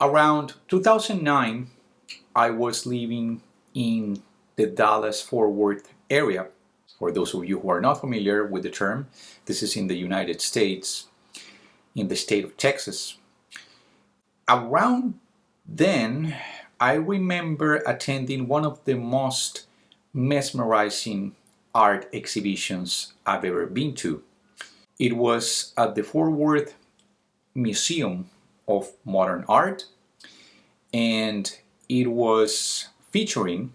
Around 2009, I was living in the Dallas-Fort Worth area. For those of you who are not familiar with the term, this is in the United States, in the state of Texas. Around then, I remember attending one of the most mesmerizing art exhibitions I've ever been to. It was at the Fort Worth Museum of Modern Art, and it was featuring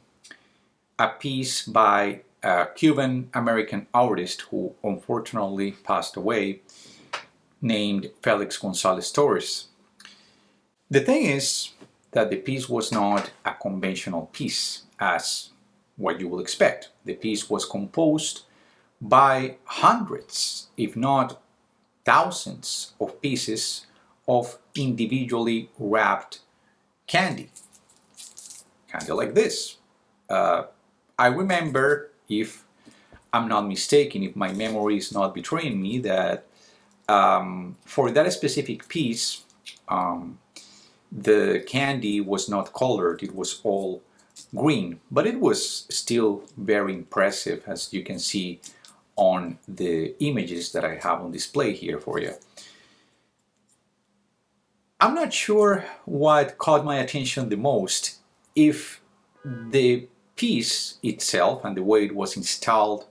a piece by a Cuban American artist who unfortunately passed away, named Felix Gonzalez Torres. The thing is that the piece was not a conventional piece as what you will expect. The piece was composed by hundreds, if not thousands, of pieces of individually wrapped candy. Candy like this. I remember, if I'm not mistaken, if my memory is not betraying me, that for that specific piece, the candy was not colored, it was all green, but it was still very impressive, as you can see on the images that I have on display here for you. I'm not sure what caught my attention the most, if the piece itself and the way it was installed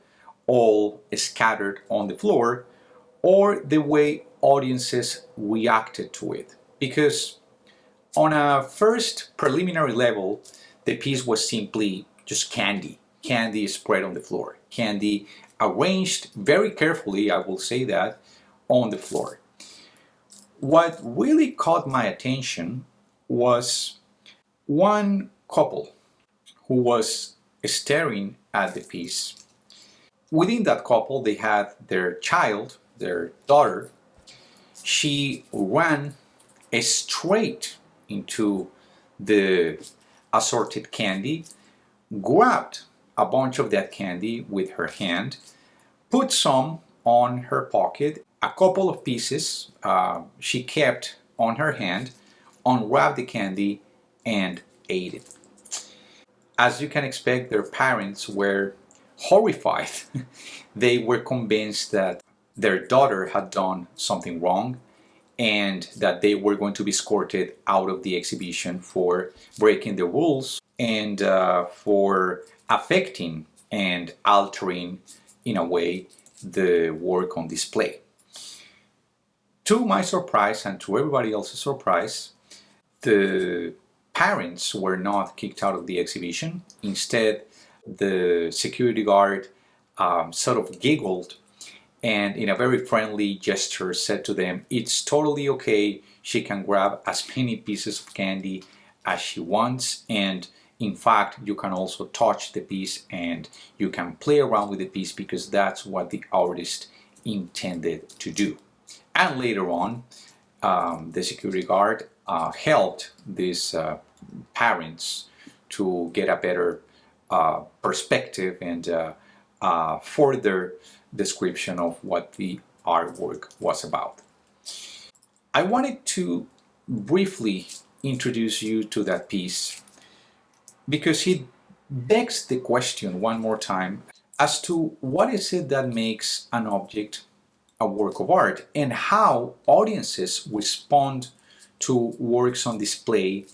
all scattered on the floor, or the way audiences reacted to it. Because on a first preliminary level, the piece was simply just candy. Candy spread on the floor. Candy arranged very carefully, I will say that, on the floor. What really caught my attention was one couple who was staring at the piece. Within that couple, they had their child, their daughter. She ran straight into the assorted candy, grabbed a bunch of that candy with her hand, put some on her pocket, a couple of pieces she kept on her hand, unwrapped the candy, and ate it. As you can expect, their parents were horrified. They were convinced that their daughter had done something wrong and that they were going to be escorted out of the exhibition for breaking the rules and for affecting and altering, in a way, the work on display. To my surprise and to everybody else's surprise, the parents were not kicked out of the exhibition. Instead, the security guard sort of giggled and in a very friendly gesture said to them, "It's totally okay, she can grab as many pieces of candy as she wants, and in fact you can also touch the piece and you can play around with the piece because that's what the artist intended to do." And later on, the security guard helped these parents to get a better perspective and further description of what the artwork was about. I wanted to briefly introduce you to that piece because it begs the question one more time as to what is it that makes an object a work of art and how audiences respond to works on display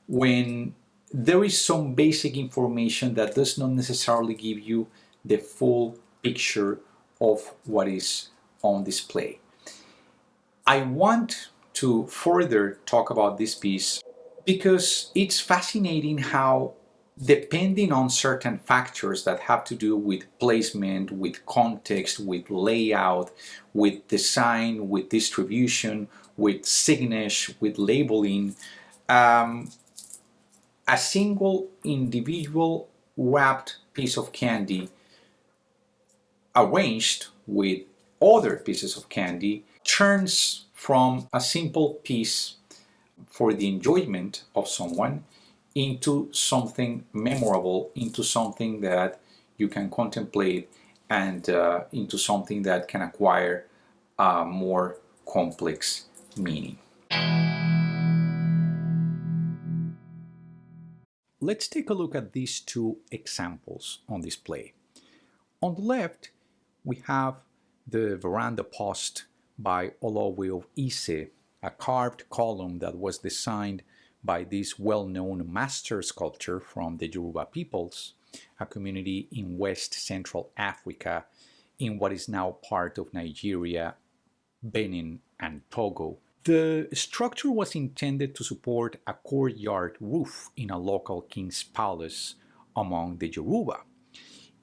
when there is some basic information that does not necessarily give you the full picture of what is on display. I want to further talk about this piece because it's fascinating how, depending on certain factors that have to do with placement, with context, with layout, with design, with distribution, with signage, with labeling, a single individual wrapped piece of candy arranged with other pieces of candy turns from a simple piece for the enjoyment of someone into something memorable, into something that you can contemplate, and into something that can acquire a more complex meaning. let's take a look at these two examples on display. On the left, we have the veranda post by Olowe of Ise, a carved column that was designed by this well-known master sculptor from the Yoruba peoples, a community in West Central Africa in what is now part of Nigeria, Benin, and Togo. The structure was intended to support a courtyard roof in a local king's palace among the Yoruba.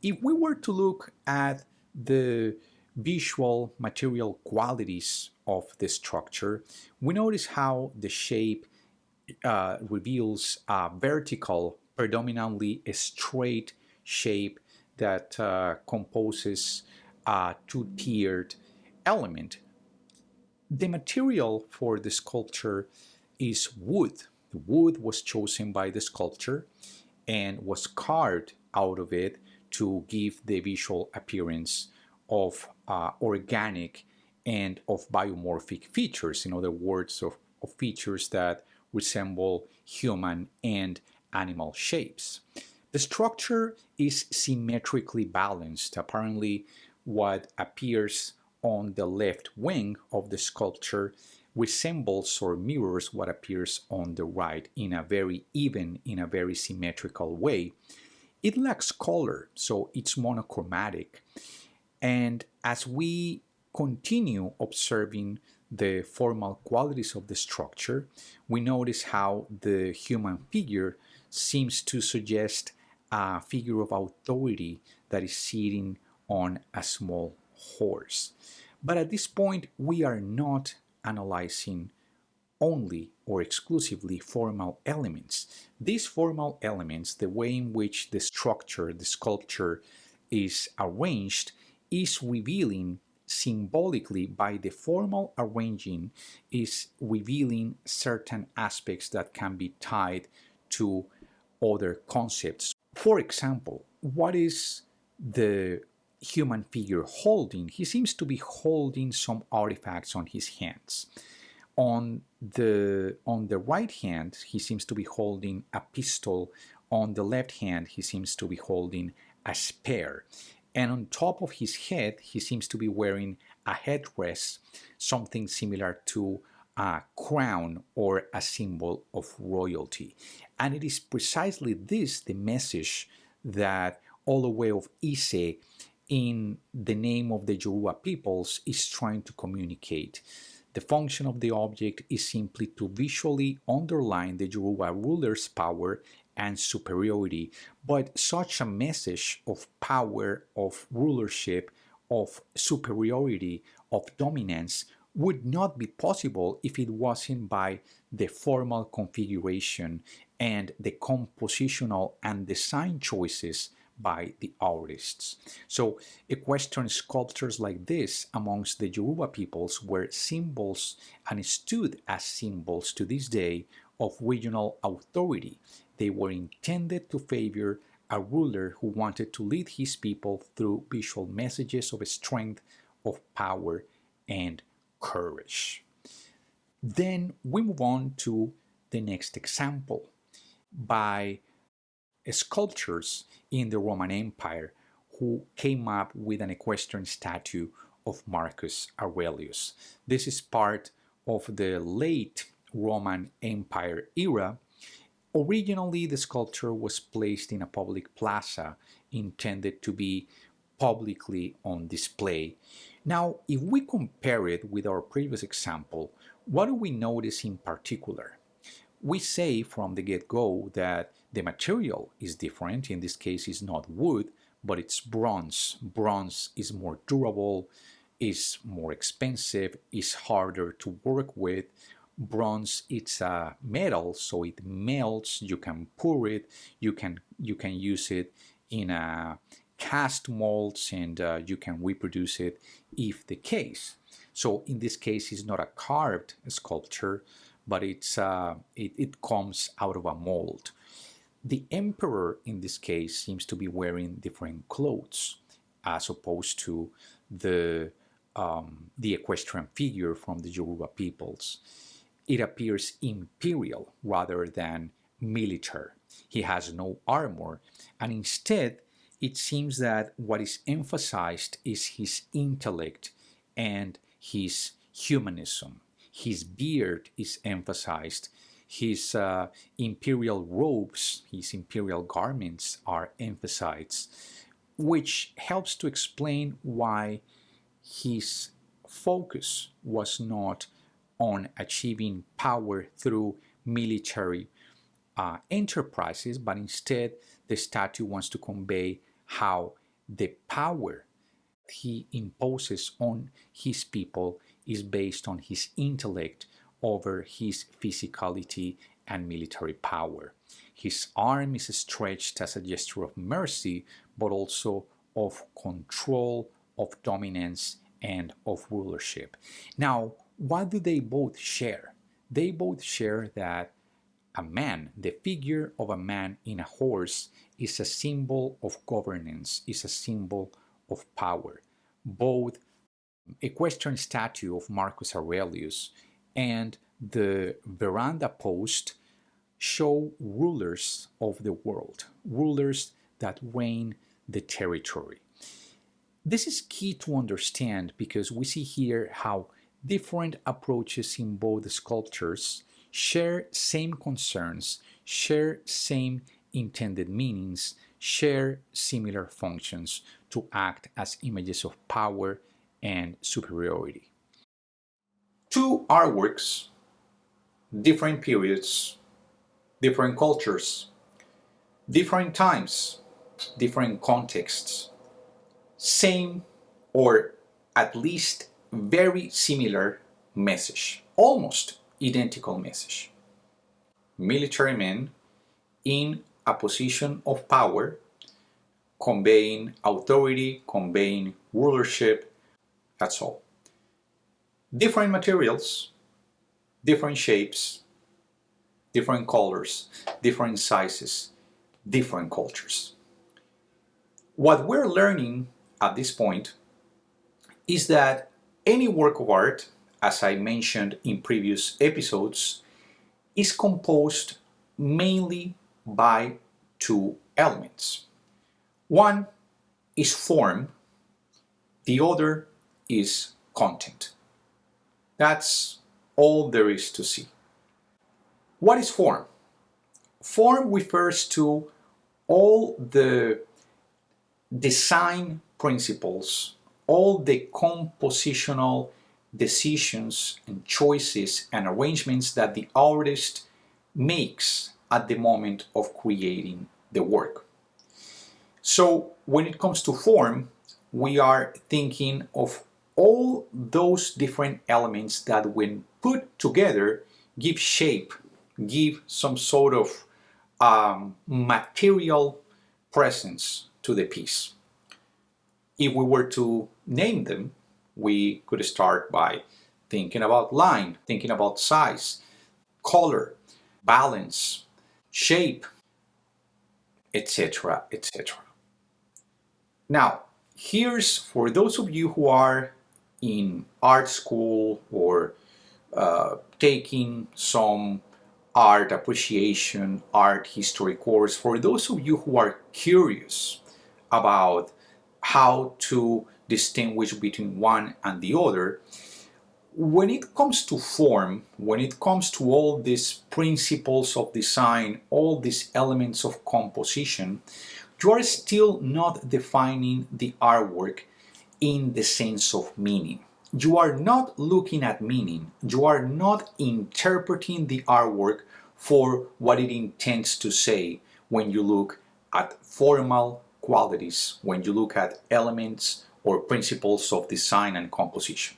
If we were to look at the visual material qualities of the structure, we notice how the shape reveals a vertical, predominantly a straight shape that composes a two-tiered element. The material for the sculpture is wood. The wood was chosen by the sculptor and was carved out of it to give the visual appearance of organic and of biomorphic features, in other words, of features that resemble human and animal shapes. The structure is symmetrically balanced. Apparently, what appears on the left wing of the sculpture resembles or mirrors what appears on the right in a very even, in a very symmetrical way. It lacks color, so it's monochromatic. And as we continue observing the formal qualities of the structure, we notice how the human figure seems to suggest a figure of authority that is sitting on a small horse. But at this point, we are not analyzing only or exclusively formal elements. These formal elements, the way in which the structure, the sculpture is arranged, is revealing symbolically by the formal arranging, is revealing certain aspects that can be tied to other concepts. For example, what is the human figure holding? He seems to be holding some artifacts on his hands. On the right hand, he seems to be holding a pistol. On the left hand, he seems to be holding a spear. And on top of his head, he seems to be wearing a headdress, something similar to a crown or a symbol of royalty. And it is precisely this, the message that Olowe of Ise, in the name of the Yoruba peoples, is trying to communicate. The function of the object is simply to visually underline the Yoruba ruler's power and superiority, but such a message of power, of rulership, of superiority, of dominance would not be possible if it wasn't by the formal configuration and the compositional and design choices by the artists. So equestrian sculptures like this amongst the Yoruba peoples were symbols and stood as symbols to this day of regional authority. They were intended to favor a ruler who wanted to lead his people through visual messages of strength, of power, and courage. Then we move on to the next example by sculptors in the Roman Empire who came up with an equestrian statue of Marcus Aurelius. This is part of the late Roman Empire era. Originally, the sculpture was placed in a public plaza intended to be publicly on display. Now, if we compare it with our previous example, what do we notice in particular? We say from the get-go that the material is different. In this case, it's not wood, but it's bronze. Bronze is more durable, is more expensive, is harder to work with. Bronze, it's a metal, so it melts. You can pour it. You can use it in a cast molds, and you can reproduce it if the case. So in this case, it's not a carved sculpture, but it comes out of a mold. The emperor in this case seems to be wearing different clothes as opposed to the equestrian figure from the Yoruba peoples. It appears imperial rather than military. He has no armor, and instead, it seems that what is emphasized is his intellect and his humanism. His beard is emphasized. His imperial robes, his imperial garments are emphasized, which helps to explain why his focus was not on achieving power through military enterprises, but instead the statue wants to convey how the power he imposes on his people is based on his intellect over his physicality and military power. His arm is stretched as a gesture of mercy, but also of control, of dominance, and of rulership. Now, what do they both share? They both share that a man, the figure of a man in a horse, is a symbol of governance, is a symbol of power. Both equestrian statue of Marcus Aurelius and the veranda post show rulers of the world, rulers that reign the territory. This is key to understand because we see here how different approaches in both sculptures share same concerns, share same intended meanings, share similar functions to act as images of power and superiority. Two artworks, different periods, different cultures, different times, different contexts, same or at least very similar message, almost identical message. Military men in a position of power, conveying authority, conveying rulership, that's all. Different materials, different shapes, different colors, different sizes, different cultures. What we're learning at this point is that any work of art, as I mentioned in previous episodes, is composed mainly by two elements. One is form, the other is content. That's all there is to see. What is form? Form refers to all the design principles, all the compositional decisions and choices and arrangements that the artist makes at the moment of creating the work. So when it comes to form, we are thinking of all those different elements that when put together give shape, give some sort of material presence to the piece. If we were to name them, we could start by thinking about line, thinking about size, color, balance, shape, etc., etc. Now, here's for those of you who are in art school or taking some art appreciation, art history course, for those of you who are curious about how to distinguish between one and the other, when it comes to form, when it comes to all these principles of design, all these elements of composition, you are still not defining the artwork in the sense of meaning. You are not looking at meaning. You are not interpreting the artwork for what it intends to say when you look at formal qualities, when you look at elements or principles of design and composition.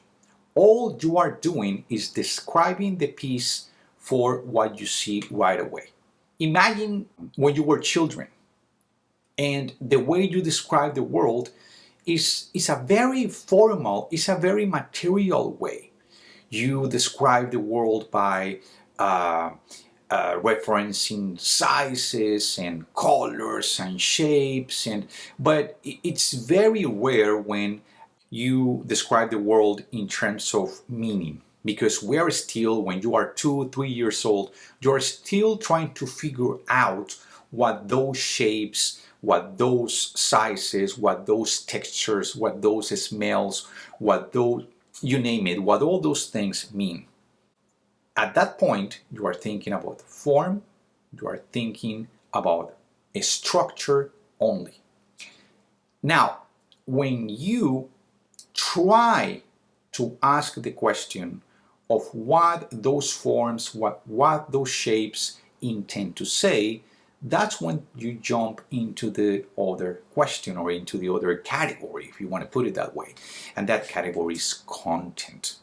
All you are doing is describing the piece for what you see right away. Imagine when you were children and the way you describe the world is a very formal, is a very material way. You describe the world by referencing sizes and colors and shapes, but it's very rare when you describe the world in terms of meaning, because we are still, when you are 2, 3 years old, you are still trying to figure out what those shapes, what those sizes, what those textures, what those smells, what those, you name it, what all those things mean. At that point, you are thinking about form, you are thinking about a structure only. Now, when you try to ask the question of what those forms, what those shapes intend to say, that's when you jump into the other question or into the other category, if you want to put it that way. And that category is content.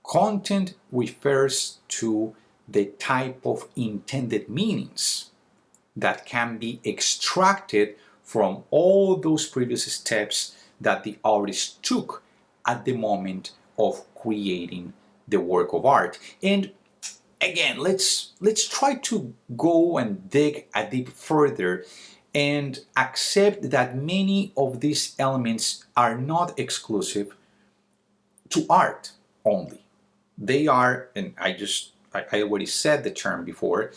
Content refers to the type of intended meanings that can be extracted from all those previous steps that the artist took at the moment of creating the work of art. And again, let's try to go and dig a deep further and accept that many of these elements are not exclusive to art only. They are, and I already said the term before,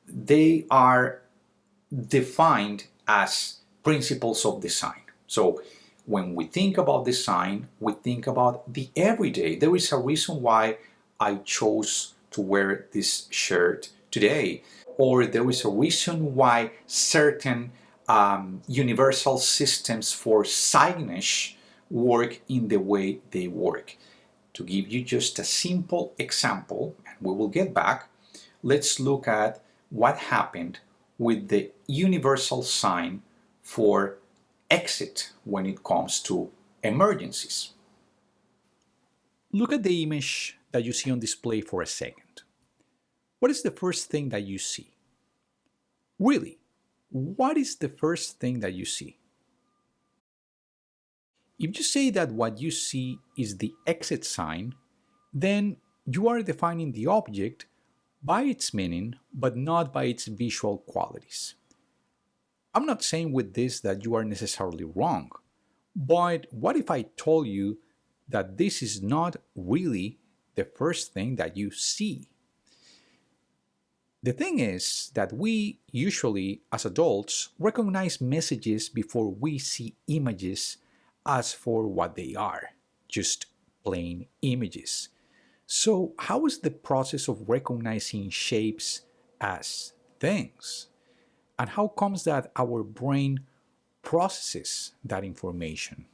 they are defined as principles of design. So when we think about design, we think about the everyday. There is a reason why I chose to wear this shirt today, or there is a reason why certain universal systems for signage work in the way they work. To give you just a simple example, and we will get back, let's look at what happened with the universal sign for exit when it comes to emergencies. Look at the image that you see on display for a second. What is the first thing that you see? Really, what is the first thing that you see? If you say that what you see is the exit sign, then you are defining the object by its meaning, but not by its visual qualities. I'm not saying with this that you are necessarily wrong, but what if I told you that this is not really the first thing that you see? The thing is that we usually, as adults, recognize messages before we see images as for what they are, just plain images. So, how is the process of recognizing shapes as things? And how comes that our brain processes that information?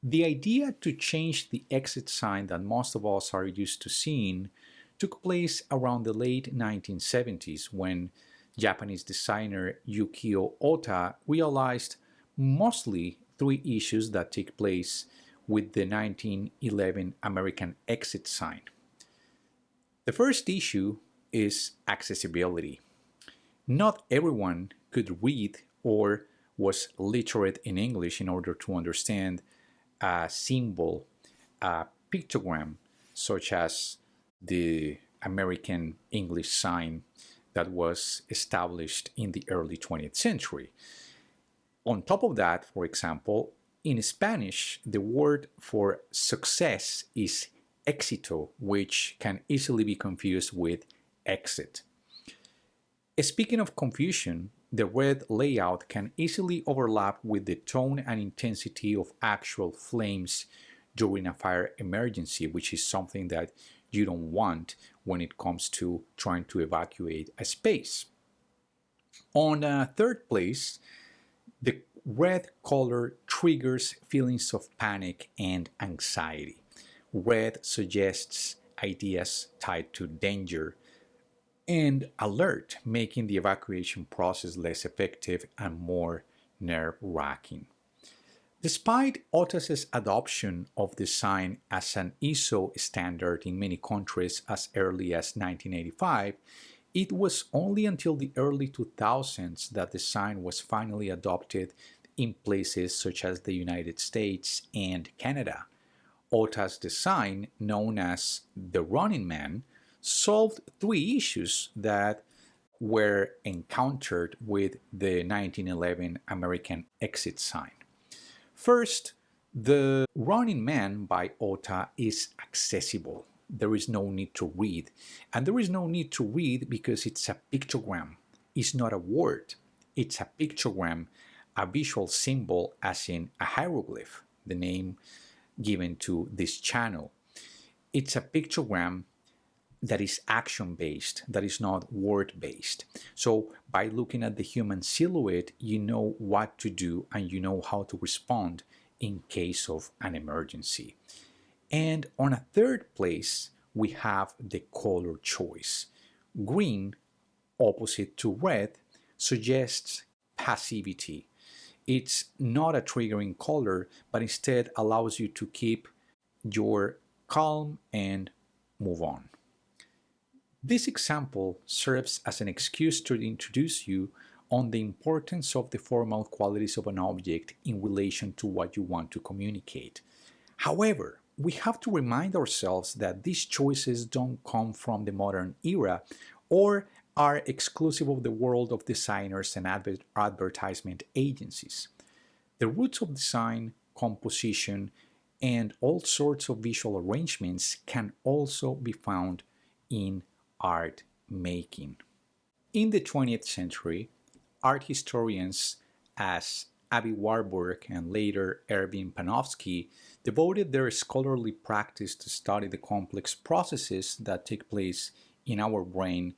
The idea to change the exit sign that most of us are used to seeing took place around the late 1970s when Japanese designer Yukio Ota realized mostly three issues that take place with the 1911 American exit sign. The first issue is accessibility. Not everyone could read or was literate in English in order to understand a symbol, a pictogram, such as the American English sign that was established in the early 20th century. On top of that, for example, in Spanish, the word for success is éxito, which can easily be confused with exit. Speaking of confusion, the red layout can easily overlap with the tone and intensity of actual flames during a fire emergency, which is something that you don't want when it comes to trying to evacuate a space. On third place, the red color triggers feelings of panic and anxiety. Red suggests ideas tied to danger and alert, making the evacuation process less effective and more nerve-wracking. Despite Otis's adoption of the sign as an ISO standard in many countries as early as 1985, it was only until the early 2000s that the sign was finally adopted in places such as the United States and Canada. Ota's design, known as the Running Man, solved three issues that were encountered with the 1911 American exit sign. First, the Running Man by Ota is accessible. There is no need to read. And there is no need to read because it's a pictogram. is not a word, it's a pictogram, a visual symbol, as in a hieroglyph, the name given to this channel. It's a pictogram that is action based, that is not word based. So, by looking at the human silhouette, you know what to do and you know how to respond in case of an emergency. And on a third place, we have the color choice. Green, opposite to red, suggests passivity. It's not a triggering color, but instead allows you to keep your calm and move on. This example serves as an excuse to introduce you on the importance of the formal qualities of an object in relation to what you want to communicate. However, we have to remind ourselves that these choices don't come from the modern era or are exclusive of the world of designers and advertisement agencies. The roots of design, composition, and all sorts of visual arrangements can also be found in art making. In the 20th century, art historians as Avi Warburg and later Erwin Panofsky devoted their scholarly practice to study the complex processes that take place in our brain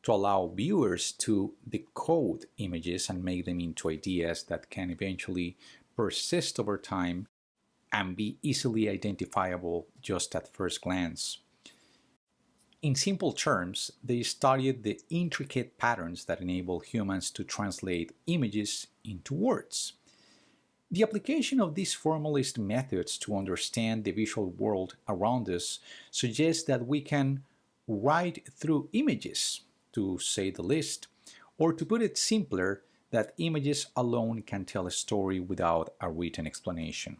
to allow viewers to decode images and make them into ideas that can eventually persist over time and be easily identifiable just at first glance. In simple terms, they studied the intricate patterns that enable humans to translate images into words. The application of these formalist methods to understand the visual world around us suggests that we can write through images, to say the least, or to put it simpler, that images alone can tell a story without a written explanation.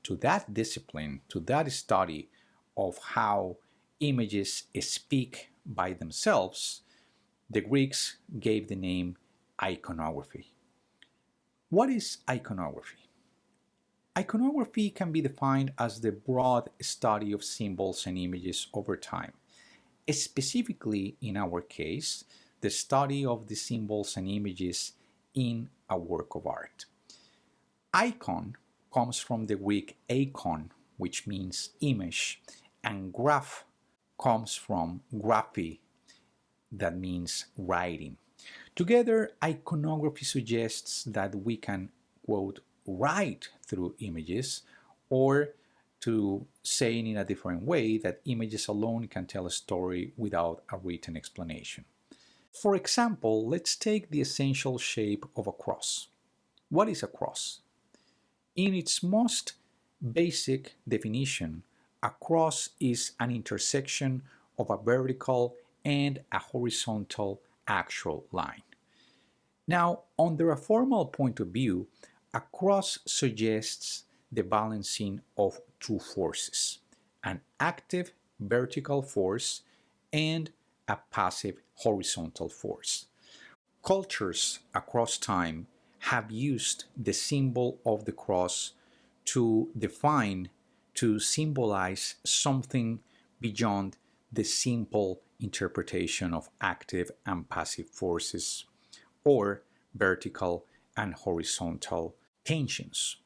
To that discipline, to that study of how images speak by themselves, the Greeks gave the name iconography. What is iconography? Iconography can be defined as the broad study of symbols and images over time. Specifically, in our case, the study of the symbols and images in a work of art. Icon comes from the Greek eikon, which means image, and graph comes from graphy, that means writing. Together, iconography suggests that we can, quote, write through images, or to say in a different way, that images alone can tell a story without a written explanation. For example, let's take the essential shape of a cross. What is a cross? In its most basic definition, a cross is an intersection of a vertical and a horizontal actual line. Now, under a formal point of view, a cross suggests the balancing of two forces, an active vertical force and a passive horizontal force. Cultures across time have used the symbol of the cross to define, to symbolize something beyond the simple interpretation of active and passive forces or vertical and horizontal tensions.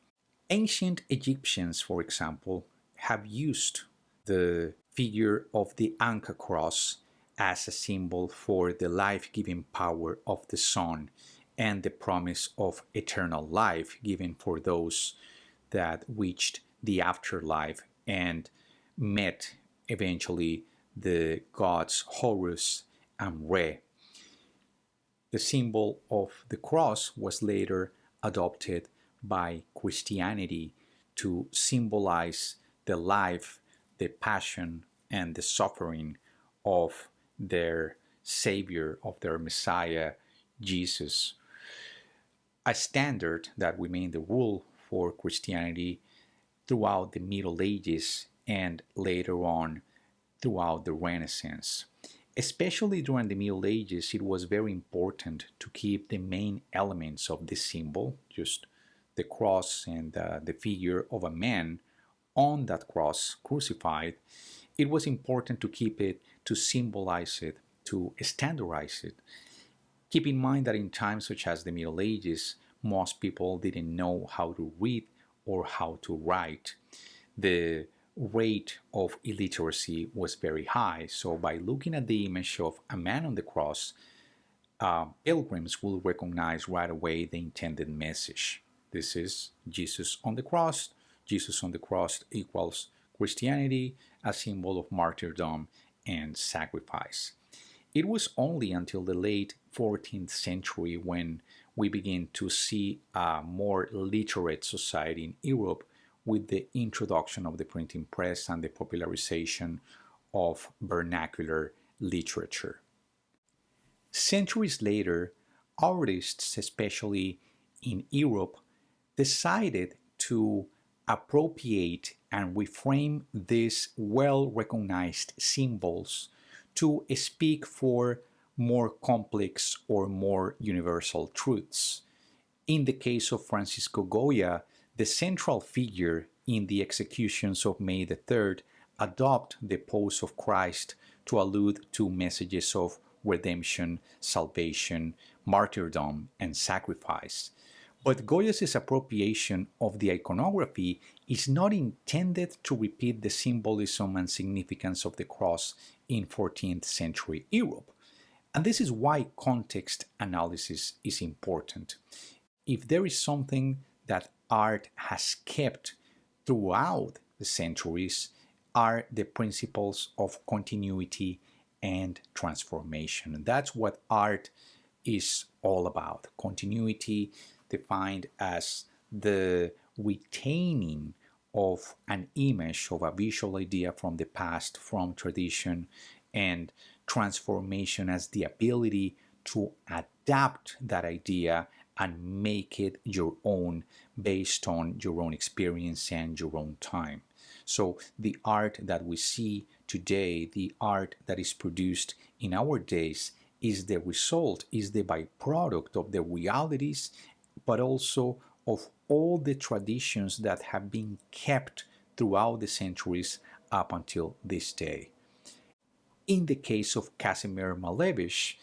Ancient Egyptians, for example, have used the figure of the Anka cross as a symbol for the life-giving power of the sun and the promise of eternal life given for those that reached the afterlife and met eventually the gods Horus and Re. The symbol of the cross was later adopted by Christianity to symbolize the life, the passion, and the suffering of their Savior, of their Messiah, Jesus. A standard that remained the rule for Christianity throughout the Middle Ages and later on throughout the Renaissance. Especially during the Middle Ages, it was very important to keep the main elements of this symbol, just the cross and the figure of a man on that cross crucified. It was important to keep it, to symbolize it, to standardize it. Keep in mind that in times such as the Middle Ages, most people didn't know how to read or how to write. The rate of illiteracy was very high, so by looking at the image of a man on the cross, pilgrims will recognize right away the intended message. This is Jesus on the cross. Jesus on the cross equals Christianity, a symbol of martyrdom and sacrifice. It was only until the late 14th century when we begin to see a more literate society in Europe with the introduction of the printing press and the popularization of vernacular literature. Centuries later, artists, especially in Europe, decided to appropriate and reframe these well recognized symbols to speak for more complex or more universal truths. In the case of Francisco Goya, the central figure in the executions of May the 3rd adopt the pose of Christ to allude to messages of redemption, salvation, martyrdom, and sacrifice. But Goya's appropriation of the iconography is not intended to repeat the symbolism and significance of the cross in 14th century Europe. And this is why context analysis is important. If there is something that art has kept throughout the centuries, are the principles of continuity and transformation. And that's what art is all about. Continuity, defined as the retaining of an image, of a visual idea from the past, from tradition, and transformation as the ability to adapt that idea and make it your own based on your own experience and your own time. So the art that we see today, the art that is produced in our days, is the result, is the byproduct of the realities, but also of all the traditions that have been kept throughout the centuries up until this day. In the case of Kazimierz Malevich,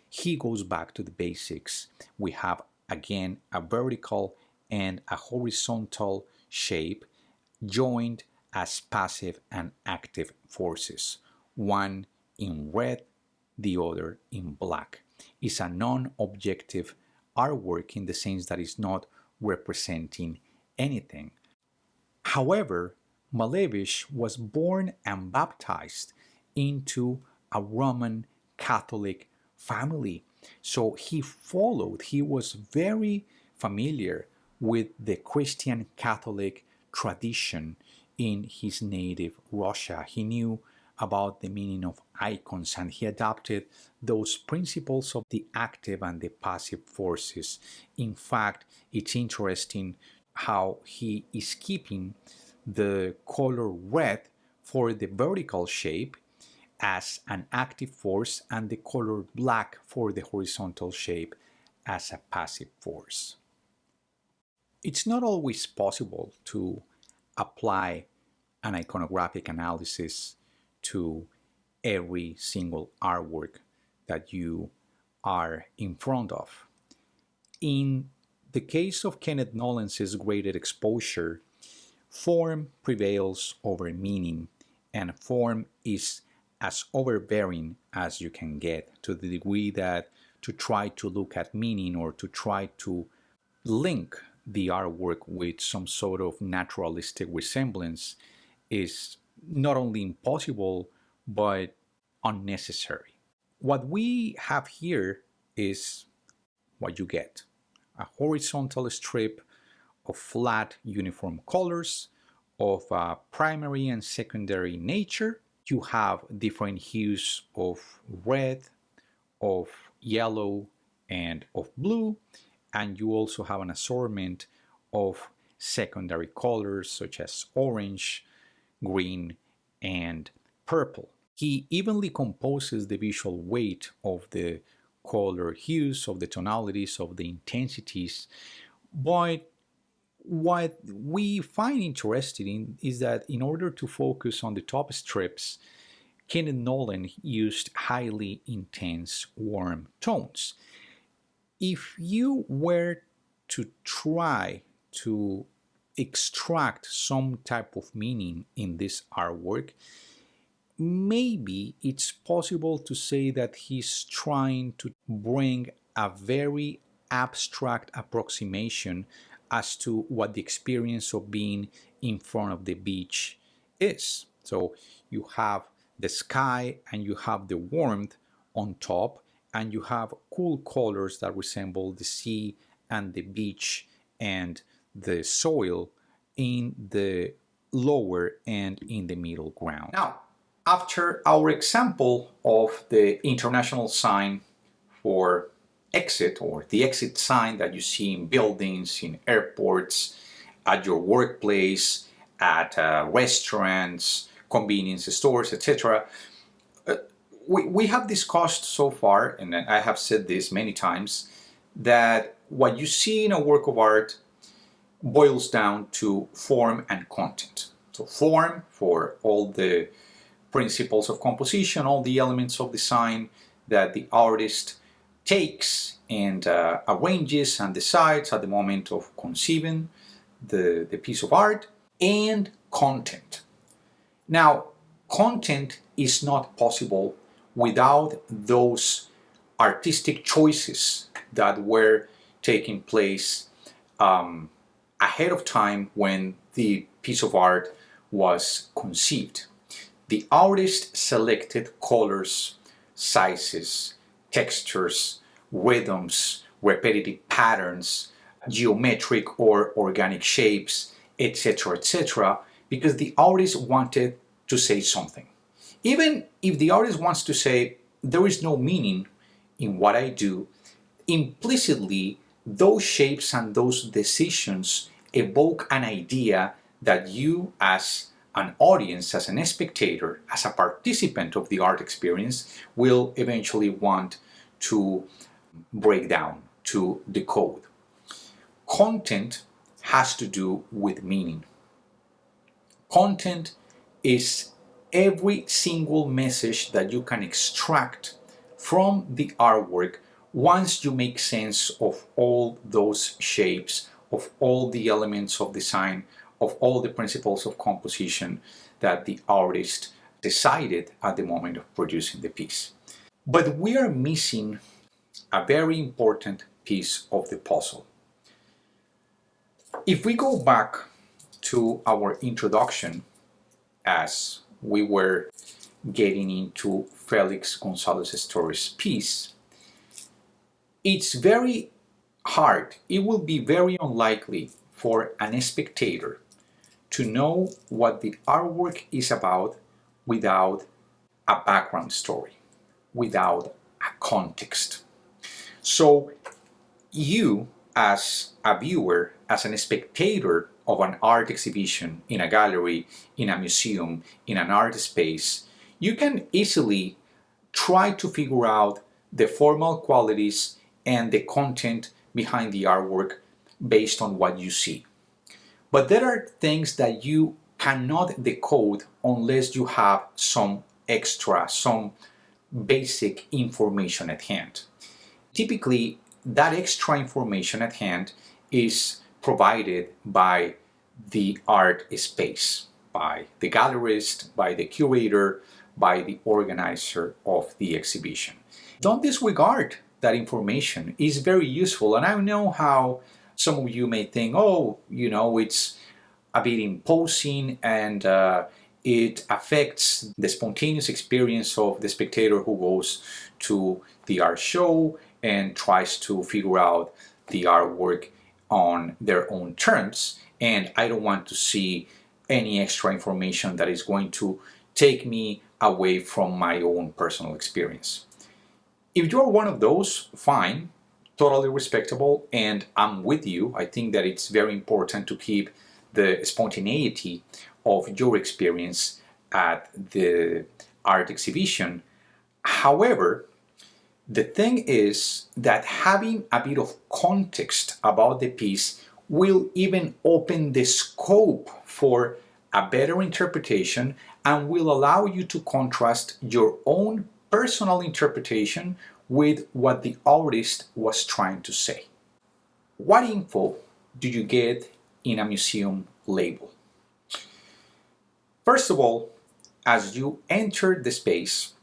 he goes back to the basics. We have again a vertical and a horizontal shape joined as passive and active forces, one in red, the other in black. It's a non-objective artwork in the sense that it's not representing anything. However, Malevich was born and baptized into a Roman Catholic family. So he was very familiar with the Christian Catholic tradition in his native Russia. He knew about the meaning of icons and he adopted those principles of the active and the passive forces. In fact, it's interesting how he is keeping the color red for the vertical shape as an active force and the color black for the horizontal shape as a passive force. It's not always possible to apply an iconographic analysis to every single artwork that you are in front of. In the case of Kenneth Nolan's graded exposure, form prevails over meaning, and form is as overbearing as you can get, to the degree that to try to look at meaning or to try to link the artwork with some sort of naturalistic resemblance is not only impossible but unnecessary. What we have here is what you get: a horizontal strip of flat uniform colors of a primary and secondary nature. You have different hues of red, of yellow, and of blue, and you also have an assortment of secondary colors such as orange, green, and purple. He evenly composes the visual weight of the color hues, of the tonalities, of the intensities, but what we find interesting is that in order to focus on the top strips, Kenneth Nolan used highly intense warm tones. If you were to try to extract some type of meaning in this artwork, maybe it's possible to say that he's trying to bring a very abstract approximation as to what the experience of being in front of the beach is. So you have the sky and you have the warmth on top, and you have cool colors that resemble the sea and the beach and the soil in the lower and in the middle ground. Now, after our example of the international sign for exit, or the exit sign that you see in buildings, in airports, at your workplace, at restaurants, convenience stores, etc., we have discussed so far, and I have said this many times, that what you see in a work of art boils down to form and content. So form for all the principles of composition, all the elements of design that the artist takes and arranges and decides at the moment of conceiving the piece of art, and content. Now, content is not possible without those artistic choices that were taking place ahead of time when the piece of art was conceived. The artist selected colors, sizes, textures, rhythms, repetitive patterns, geometric or organic shapes, etc., because the artist wanted to say something. Even if the artist wants to say, there is no meaning in what I do, implicitly those shapes and those decisions evoke an idea that you, as an audience, as a spectator, as a participant of the art experience, will eventually want to break down, to decode. Content has to do with meaning. Content is every single message that you can extract from the artwork once you make sense of all those shapes, of all the elements of design, of all the principles of composition that the artist decided at the moment of producing the piece. But we are missing a very important piece of the puzzle. If we go back to our introduction, as we were getting into Felix Gonzalez Torres' piece, it's very hard, it will be very unlikely for an spectator to know what the artwork is about without a background story, without a context. So you, as a viewer, as a spectator of an art exhibition in a gallery, in a museum, in an art space, you can easily try to figure out the formal qualities and the content behind the artwork based on what you see. But there are things that you cannot decode unless you have some extra, some basic information at hand. Typically, that extra information at hand is provided by the art space, by the gallerist, by the curator, by the organizer of the exhibition. Don't disregard that information. It's very useful, and I know how some of you may think, oh, it's a bit imposing and it affects the spontaneous experience of the spectator who goes to the art show and tries to figure out the artwork on their own terms, and I don't want to see any extra information that is going to take me away from my own personal experience. If you're one of those, fine, totally respectable, and I'm with you. I think that it's very important to keep the spontaneity of your experience at the art exhibition. However, the thing is that having a bit of context about the piece will even open the scope for a better interpretation and will allow you to contrast your own personal interpretation with what the artist was trying to say. What info do you get in a museum label? First of all, as you enter the space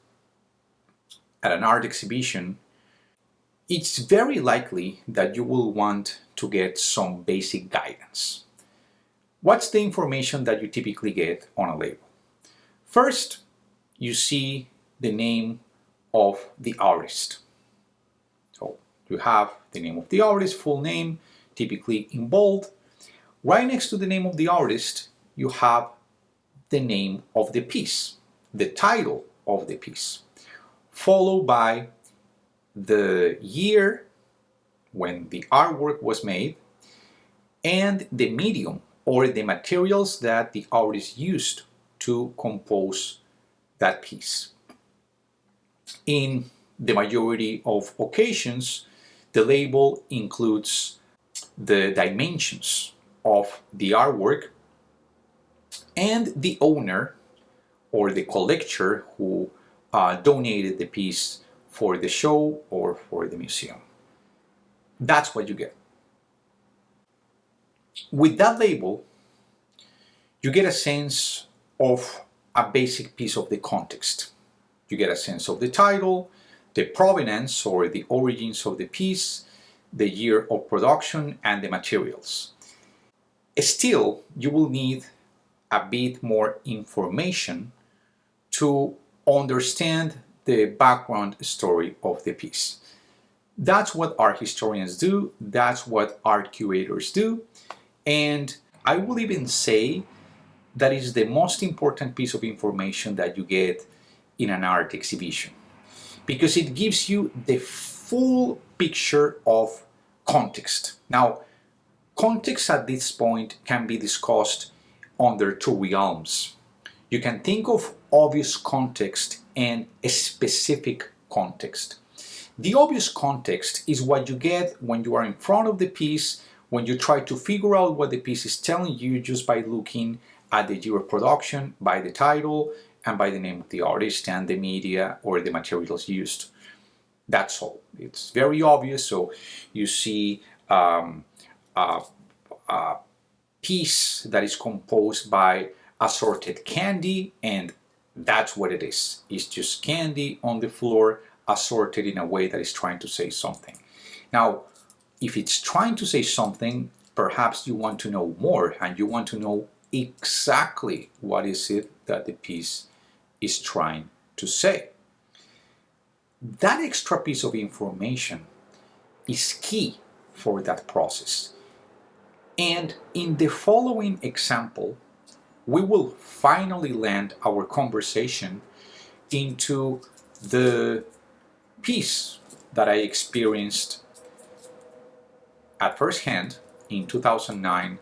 at an art exhibition, it's very likely that you will want to get some basic guidance. What's the information that you typically get on a label? First, you see the name of the artist. So you have the name of the artist, full name, typically in bold. Right next to the name of the artist, you have the name of the piece, the title of the piece, followed by the year when the artwork was made and the medium or the materials that the artist used to compose that piece. In the majority of occasions, the label includes the dimensions of the artwork and the owner or the collector who donated the piece for the show or for the museum. That's what you get. With that label, you get a sense of a basic piece of the context. You get a sense of the title, the provenance or the origins of the piece, the year of production, and the materials. Still, you will need a bit more information to understand the background story of the piece. That's what art historians do, that's what art curators do, and I will even say that is the most important piece of information that you get in an art exhibition, because it gives you the full picture of context. Now, context at this point can be discussed under two realms. You can think of obvious context and a specific context. The obvious context is what you get when you are in front of the piece, when you try to figure out what the piece is telling you just by looking at the year of production, by the title, and by the name of the artist and the media or the materials used. That's all. It's very obvious. So you see a piece that is composed by assorted candy, and that's what it is. It's just candy on the floor assorted in a way that is trying to say something. Now, if it's trying to say something, perhaps you want to know more and you want to know exactly what is it that the piece is trying to say. That extra piece of information is key for that process. And in the following example, we will finally land our conversation into the piece that I experienced at first hand in 2009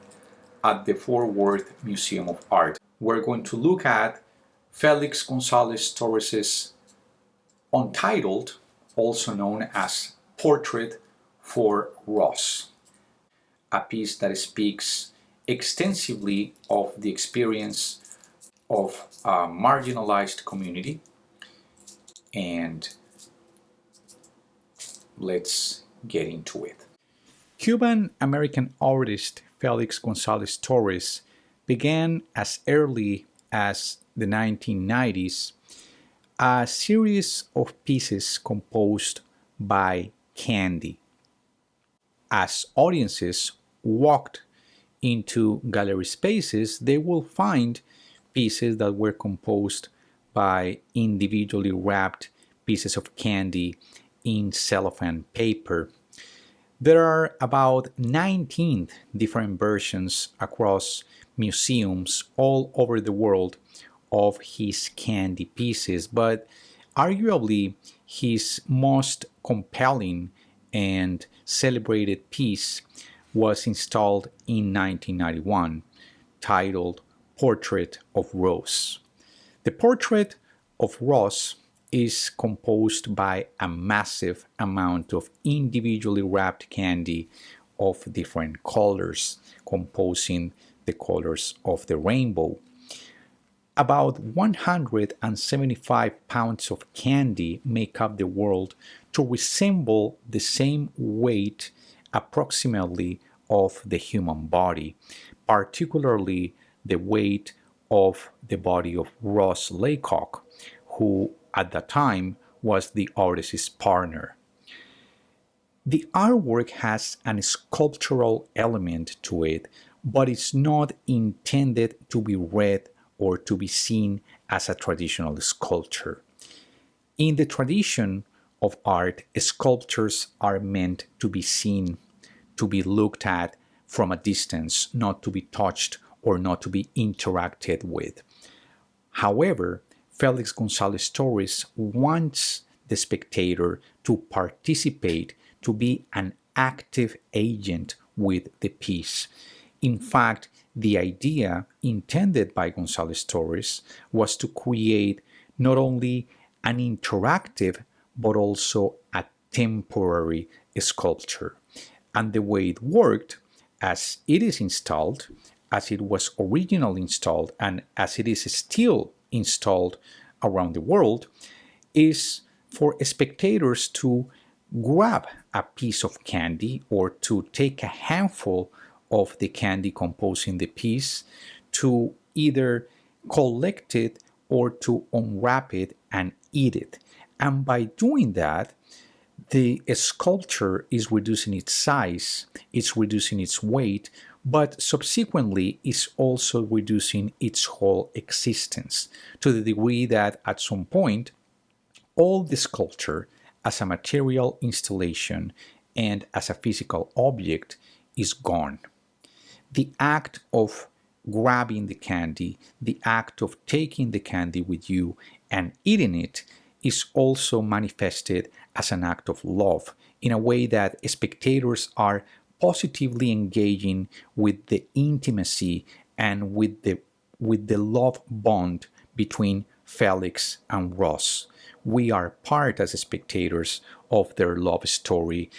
at the Fort Worth Museum of Art. We're going to look at Felix Gonzalez Torres's Untitled, also known as Portrait for Ross, a piece that speaks extensively of the experience of a marginalized community. And let's get into it. Cuban-American artist Felix Gonzalez Torres began as early as the 1990s a series of pieces composed by candy. As audiences walked into gallery spaces, they will find pieces that were composed by individually wrapped pieces of candy in cellophane paper. There are about 19 different versions across museums all over the world of his candy pieces, but arguably his most compelling and celebrated piece was installed in 1991, titled Portrait of Ross. The Portrait of Ross is composed by a massive amount of individually wrapped candy of different colors, composing the colors of the rainbow. About 175 pounds of candy make up the world to resemble the same weight approximately of the human body, particularly the weight of the body of Ross Laycock, who at that time was the artist's partner. The artwork has a sculptural element to it, but it's not intended to be read or to be seen as a traditional sculpture. In the tradition of art, sculptures are meant to be seen, to be looked at from a distance, not to be touched or not to be interacted with. However, Felix Gonzalez Torres wants the spectator to participate, to be an active agent with the piece. In fact, the idea intended by Gonzalez Torres was to create not only an interactive but also a temporary sculpture. And the way it worked, as it is installed, as it was originally installed, and as it is still installed around the world, is for spectators to grab a piece of candy or to take a handful of the candy composing the piece, to either collect it or to unwrap it and eat it. And by doing that, the sculpture is reducing its size, it's reducing its weight, but subsequently is also reducing its whole existence to the degree that at some point all the sculpture as a material installation and as a physical object is gone. The act of grabbing the candy, the act of taking the candy with you and eating it is also manifested as an act of love in a way that spectators are positively engaging with the intimacy and with the love bond between Felix and Ross. We are part as spectators of their love story,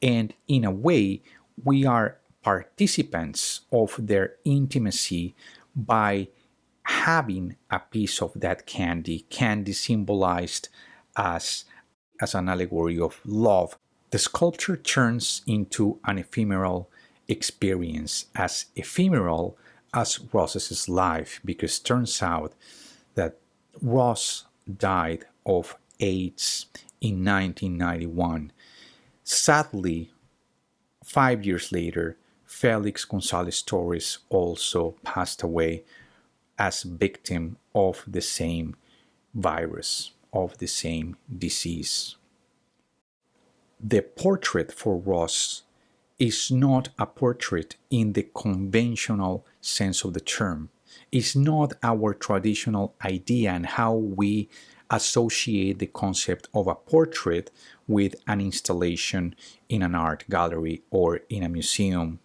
and in a way we are participants of their intimacy by having a piece of that candy symbolized as an allegory of love. The sculpture turns into an ephemeral experience, as ephemeral as Ross's life, because turns out that Ross died of AIDS in 1991. Sadly, 5 years later, Felix Gonzalez Torres also passed away as victim of the same virus, of the same disease. The portrait for Ross is not a portrait in the conventional sense of the term. It's not our traditional idea and how we associate the concept of a portrait with an installation in an art gallery or in a museum.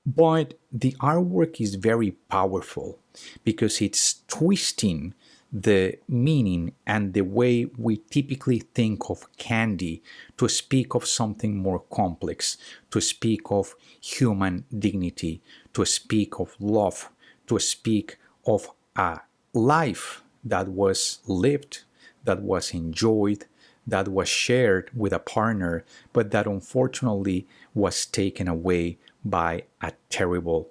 But the artwork is very powerful because it's twisting the meaning and the way we typically think of candy to speak of something more complex, to speak of human dignity, to speak of love, to speak of a life that was lived, that was enjoyed, that was shared with a partner, but that unfortunately was taken away by a terrible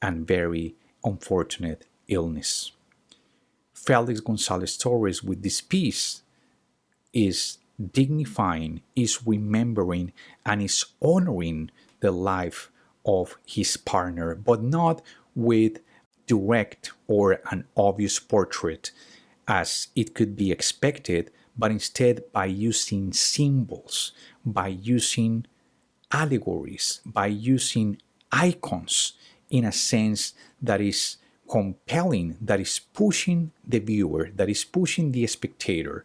and very unfortunate illness. Felix Gonzalez Torres with this piece is dignifying, is remembering, and is honoring the life of his partner, but not with direct or an obvious portrait as it could be expected, but instead by using symbols, by using allegories, by using icons in a sense that is compelling, that is pushing the viewer, that is pushing the spectator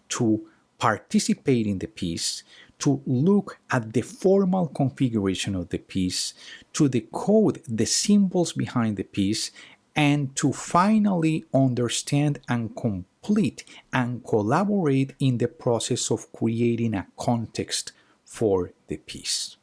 to participate in the piece, to look at the formal configuration of the piece, to decode the symbols behind the piece, and to finally understand and complete and collaborate in the process of creating a context for the piece.